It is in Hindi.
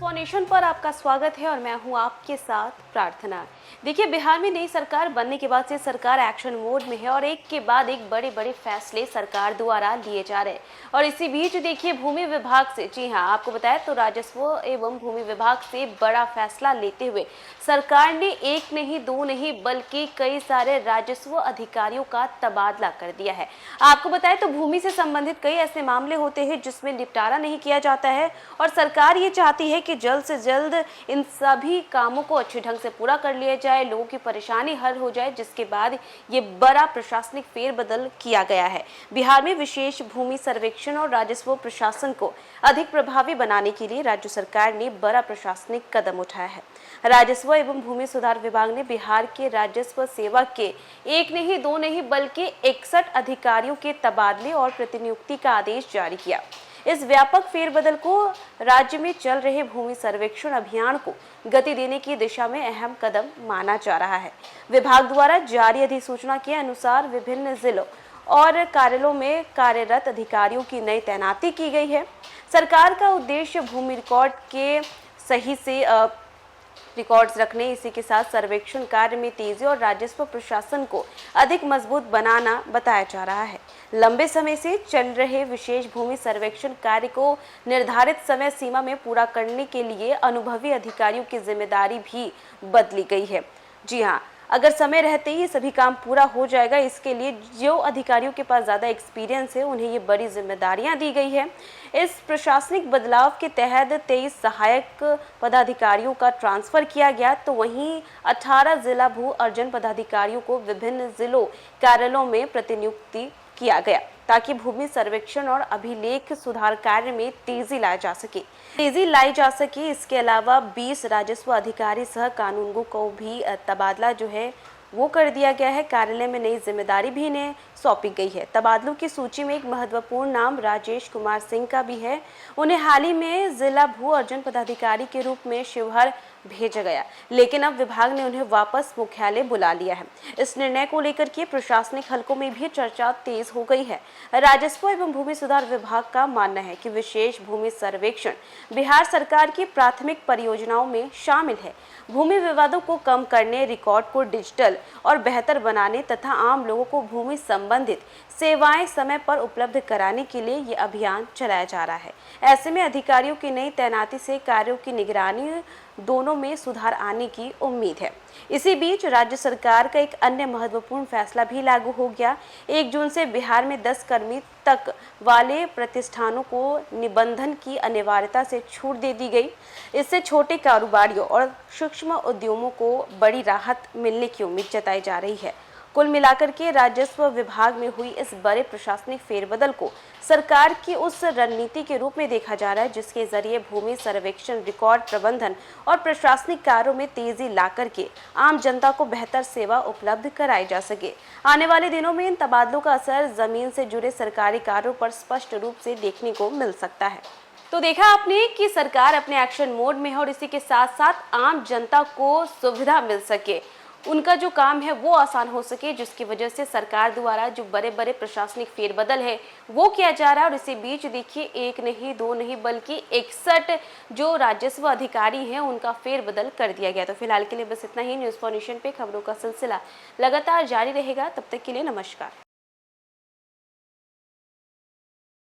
फॉर नेशन पर आपका स्वागत है और मैं हूं आपके साथ प्रार्थना। देखिए, बिहार में नई सरकार बनने के बाद से सरकार एक्शन मोड में है और एक के बाद एक बड़े बड़े फैसले सरकार द्वारा लिए जा रहे हैं। और इसी बीच देखिए, भूमि विभाग से, जी हां, आपको बताया तो राजस्व एवं भूमि विभाग से बड़ा फैसला लेते हुए सरकार ने एक नहीं दो नहीं बल्कि कई सारे राजस्व अधिकारियों का तबादला कर दिया है। आपको बताया तो भूमि से संबंधित कई ऐसे मामले होते हैं जिसमें निपटारा नहीं किया जाता है और सरकार ये चाहती है कि जल्द से जल्द इन सभी कामों को अच्छे ढंग से पूरा कर लिया जाए, लोगों की परेशानी हल हो जाए, जिसके बाद ये बड़ा प्रशासनिक फेरबदल किया गया है। बिहार में विशेष भूमि सर्वेक्षण और राजस्व प्रशासन को अधिक प्रभावी बनाने के लिए राज्य सरकार ने बड़ा प्रशासनिक कदम उठाया है। राजस्व एवं भूमि सुधार विभाग ने बिहार के राजस्व सेवा के एक नहीं दो नहीं बल्कि 61 अधिकारियों के तबादले और प्रतिनियुक्ति का आदेश जारी किया। इस व्यापक फेरबदल को राज्य में चल रहे भूमि सर्वेक्षण अभियान को गति देने की दिशा में अहम कदम माना जा रहा है। विभाग द्वारा जारी अधिसूचना के अनुसार विभिन्न जिलों और कार्यालयों में कार्यरत अधिकारियों की नई तैनाती की गई है। सरकार का उद्देश्य भूमि रिकॉर्ड के सही से रिकॉर्ड्स रखने, इसी के साथ सर्वेक्षण कार्य में तेजी और राजस्व प्रशासन को अधिक मजबूत बनाना बताया जा रहा है। लंबे समय से चल रहे विशेष भूमि सर्वेक्षण कार्य को निर्धारित समय सीमा में पूरा करने के लिए अनुभवी अधिकारियों की जिम्मेदारी भी बदली गई है। जी हाँ, अगर समय रहते ही सभी काम पूरा हो जाएगा, इसके लिए जो अधिकारियों के पास ज़्यादा एक्सपीरियंस है उन्हें ये बड़ी जिम्मेदारियां दी गई है। इस प्रशासनिक बदलाव के तहत 23 सहायक पदाधिकारियों का ट्रांसफर किया गया, तो वहीं 18 जिला भू अर्जन पदाधिकारियों को विभिन्न जिलों कार्यालयों में प्रतिनियुक्ति किया गया ताकि भूमि सर्वेक्षण और अभिलेख सुधार कार्य में तेजी लाई जा सके। इसके अलावा 20 राजस्व अधिकारी सह कानूनगो को भी तबादला जो है वो कर दिया गया है। कार्यालय में नई जिम्मेदारी भी इन्हें सौंपी गई है। तबादलों की सूची में एक महत्वपूर्ण नाम राजेश कुमार सिंह का भी है। उन्हें हाल ही में जिला भू अर्जन पदाधिकारी के रूप में शिवहर भेजा गया, लेकिन अब विभाग ने उन्हें वापस मुख्यालय बुला लिया है। इस निर्णय को लेकर के प्रशासनिक हलकों में भी चर्चा तेज हो गई है। राजस्व एवं भूमि सुधार विभाग का मानना है कि विशेष भूमि सर्वेक्षण बिहार सरकार की प्राथमिक परियोजनाओं में शामिल है। भूमि विवादों को कम करने, रिकॉर्ड को डिजिटल और बेहतर बनाने तथा आम लोगों को भूमि संबंधित सेवाएं समय पर उपलब्ध कराने के लिए ये अभियान चलाया जा रहा है। ऐसे में अधिकारियों की नई तैनाती से कार्यों की निगरानी दोनों में सुधार आने की उम्मीद है। इसी बीच राज्य सरकार का एक अन्य महत्वपूर्ण फैसला भी लागू हो गया। 1 जून से बिहार में 10 कर्मी तक वाले प्रतिष्ठानों को निबंधन की अनिवार्यता से छूट दे दी गई। इससे छोटे कारोबारियों और सूक्ष्म उद्यमों को बड़ी राहत मिलने की उम्मीद जताई जा रही है। कुल मिलाकर के राजस्व विभाग में हुई इस बड़े प्रशासनिक फेरबदल को सरकार की उस रणनीति के रूप में देखा जा रहा है जिसके जरिए भूमि सर्वेक्षण, रिकॉर्ड प्रबंधन और प्रशासनिक कार्यों में तेजी ला करके आम जनता को बेहतर सेवा उपलब्ध कराई जा सके। आने वाले दिनों में इन तबादलों का असर जमीन से जुड़े सरकारी कार्यों पर स्पष्ट रूप से देखने को मिल सकता है। तो देखा आपने कि सरकार अपने एक्शन मोड में है और इसी के साथ साथ आम जनता को सुविधा मिल सके, उनका जो काम है वो आसान हो सके, जिसकी वजह से सरकार द्वारा जो बड़े बड़े प्रशासनिक फेरबदल है वो किया जा रहा है। और इसी बीच देखिए, एक नहीं दो नहीं बल्कि 61 जो राजस्व अधिकारी हैं उनका फेरबदल कर दिया गया। तो फिलहाल के लिए बस इतना ही। न्यूज़ फॉर नेशन पे खबरों का सिलसिला लगातार जारी रहेगा। तब तक के लिए नमस्कार।